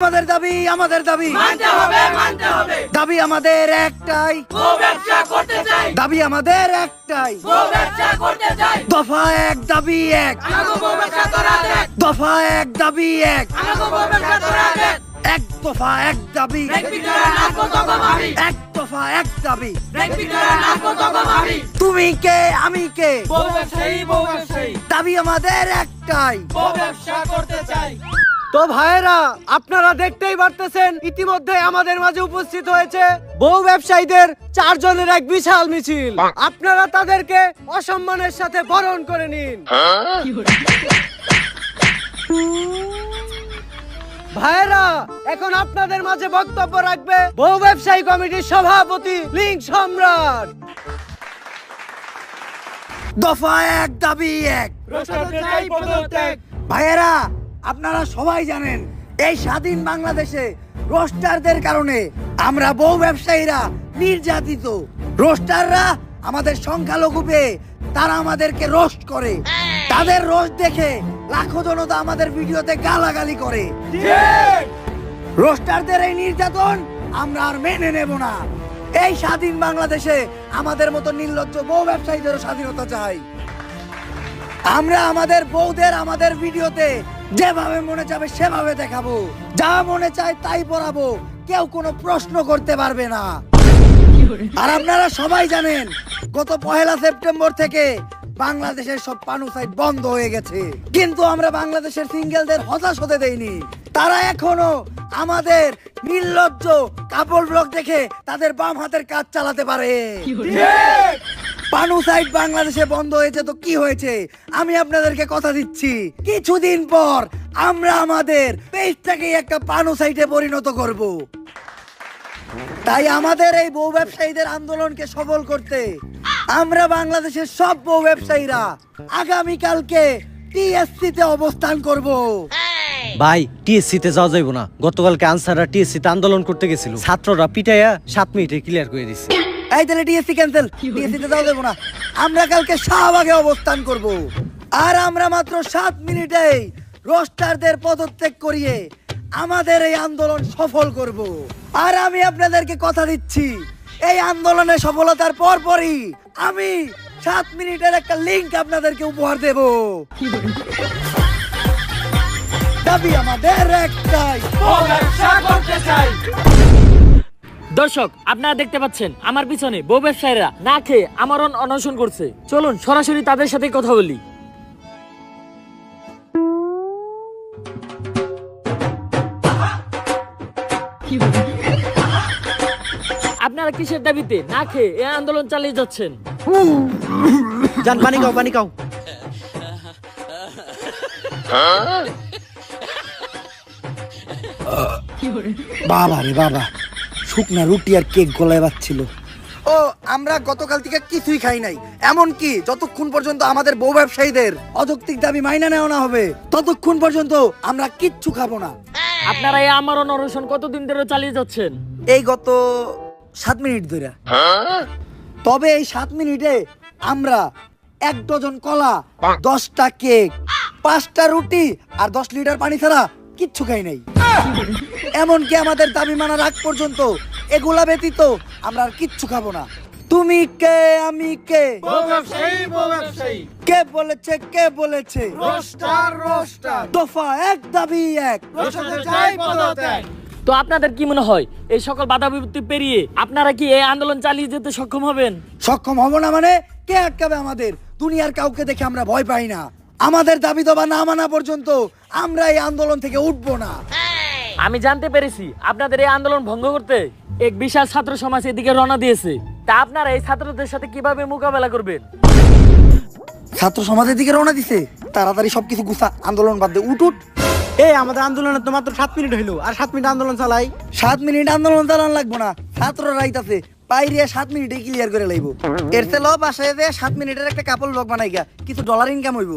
আমাদের দাবি মানতে হবে দাবি আমাদের একটাই, বউ ব্যবসা করতে চাই, দাবি আমাদের একটাই, বউ ব্যবসা করতে চাই, দফা এক দাবি এক, আমাকে বউ ব্যবসা করা দেখ, দফা এক দাবি এক, আমাকে বউ ব্যবসা করা দেখ, এক দফা এক দাবি, দেখবি তোরা নাচবো তখন আমি, এক দফা এক দাবি। দেখবি তোরা নাচবো তখন আমি, তুমি কে আমি কে, বউ ব্যবসায়ী, দাবি আমাদের একটাই। বউ ব্যবসা করতে চাই। তো ভাইয়েরা, আপনারা দেখতেই পারতেছেন ইতিমধ্যে আমাদের মাঝে উপস্থিত হয়েছে বউ ব্যবসায়ীদের 4 জনের এক বিশাল মিছিল। আপনারা তাদেরকে অসম্মানের সাথে বরণ করে নিন। ভাইয়েরা, এখন আপনাদের মাঝে বক্তব্য রাখবে বউ ব্যবসায়ী কমিটির সভাপতি লিঙ্ক সম্রাট। দফা এক দাবি এক। ভাইয়েরা, আপনারা সবাই জানেন এই স্বাধীন বাংলাদেশে রোস্টারদের কারণে আমরা বউ ব্যবসায়ীরা নির্যাতিত। রোস্টাররা আমাদের সংখ্যালঘু পেয়ে তারা আমাদেরকে রোস্ট করে। তাদের রোস্ট দেখে লাখো জনতা আমাদের ভিডিওতে গালাগালি করে। রোস্টারদের এই নির্যাতন আমরা আর মেনে নেব না। এই স্বাধীন বাংলাদেশে আমাদের মতো নির্লজ্জ বউ ব্যবসায়ীদেরও স্বাধীনতা চাই। আমরা আমাদের বউদের আমাদের ভিডিওতে যেভাবে মনে যাবে সেভাবে দেখাবো, যা মনে চায় তাই পড়াবো, কেউ কোনো প্রশ্ন করতে পারবে না। আর আপনারা সবাই জানেন গত 1 সেপ্টেম্বর থেকে বাংলাদেশের সব পানু সাইট বন্ধ হয়ে গেছে, কিন্তু আমরা বাংলাদেশের সিঙ্গেলদের হতাশ হতে দেইনি। তারা এখনো আমাদের নির্লজ্জ কাপড় ব্লগ দেখে তাদের বাম হাতের কাজ চালাতে পারে। পানু সাইট বাংলাদেশে বন্ধ হয়েছে তো কি হয়েছে, আমি আপনাদেরকে কথা দিচ্ছি কিছুদিন পর আমরা আমাদের পেজটাকে একটা পানু সাইটে পরিণত করব। তাই আমাদের এই বউ ব্যবসায়ীদের আন্দোলনকে সফল করতে আমরা বাংলাদেশের সব বউ ব্যবসায়ীরা আগামীকালকে টিএসসি তে অবস্থান করব। ভাই, টিএসসি তে যাওয়া যাইব না। গতকালকে আনসাররা টিএসসি তে আন্দোলন করতে গেছিল, ছাত্ররা পিটাইয়া 7 মিনিটে ক্লিয়ার করে দিছে। এই তাহলে টিএসসি ক্যান্সেল, টিএসসি তে যাওয়া যাবে না। আমরা কালকে শাহবাগে অবস্থান করব। আর আমরা মাত্র 7 মিনিটেই রোস্টারদের পদত্যাগ করিয়ে আমাদের এই আন্দোলন সফল করব। আর আমি আপনাদেরকে কথা দিচ্ছি এই আন্দোলনের সফলতার পরপরই আমি 7 মিনিটের একটা লিংক আপনাদেরকে উপহার দেব। দাবি আমাদের একটাই, বউ ব্যবসা করতে চাই। দর্শক, আপনারা দেখতে পাচ্ছেন আমার পিছনে বউ ব্যবসায়ীরা না খেয়ে আমরণ অনশন করছে। চলুন সরাসরি তাদের সাথে কথা বলি। আপনারা কিসের দাবিতে না খেয়ে এই আন্দোলন চালিয়ে যাচ্ছেন? জান, পানি খাও, পানি খাও। বাবা রে বাবা, শুকনা রুটি আর কেক গলায় বাজছিল। ও, আমরা গতকাল থেকে কিছুই খাই নাই, এমনকি যতক্ষণ পর্যন্ত আমাদের বউ ব্যবসায়ীদের অযৌক্তিক দাবি মাইনা নেওয়া না হবে ততক্ষণ পর্যন্ত আমরা কিচ্ছু খাবো না। আপনারা এই আমরণ অনশন কতদিন ধরে চালিয়ে যাচ্ছেন? এই গত 7 মিনিট ধরে। তবে এই 7 মিনিটে আমরা 1 ডজন কলা, 10টা কেক, 5টা রুটি আর 10 লিটার পানি ছাড়া কিচ্ছু খাই নাই। এমনকি আমাদের দাবি মানার আগ পর্যন্ত এগুলা ব্যতীত আমরা আর কিচ্ছু খাবো না। তুমি কে আমি কে, বউ ব্যবসায়ী, কে বলেছে রোস্টার, দফা এক দাবি এক। রোস্টারদের চাই পদত্যাগ। তো আপনাদের কি মনে হয় এই সকল বাধা বিপত্তি পেরিয়ে আপনারা কি এই আন্দোলন চালিয়ে যেতে সক্ষম হবেন? সক্ষম হব না মানে কে আটকাবে আমাদের? দুনিয়ার কাউকে দেখে আমরা ভয় পাই না। আমাদের দাবি দাবা না মানা পর্যন্ত আমরা এই আন্দোলন থেকে উঠবো না। আমি জানতে পেরেছি আপনাদের এই আন্দোলন ভঙ্গ করতে এক বিশাল ছাত্র সমাজ এদিকে রওনা দিয়েছে। তা আপনারা এই ছাত্রদের সাথে কিভাবে মোকাবেলা করবেন? ছাত্র সমাজের দিকে রওনা দিছে, তাড়াতাড়ি সবকিছু গুছা, আন্দোলন বাদ দে, উঠ। এই আমাদের আন্দোলনের তো মাত্র 7 মিনিট হইলো, আর 7 মিনিট আন্দোলন চালাই। 7 মিনিট আন্দোলন চালান লাগবো না, ছাত্র রাইত আছে, পাইরিয়া 7 মিনিটে ক্লিয়ার করে লাইব। এর চেয়ে বাসায় 7 মিনিটের একটা কাপড় ব্লগ বানাই গা, কিছু ডলার ইনকাম হইব।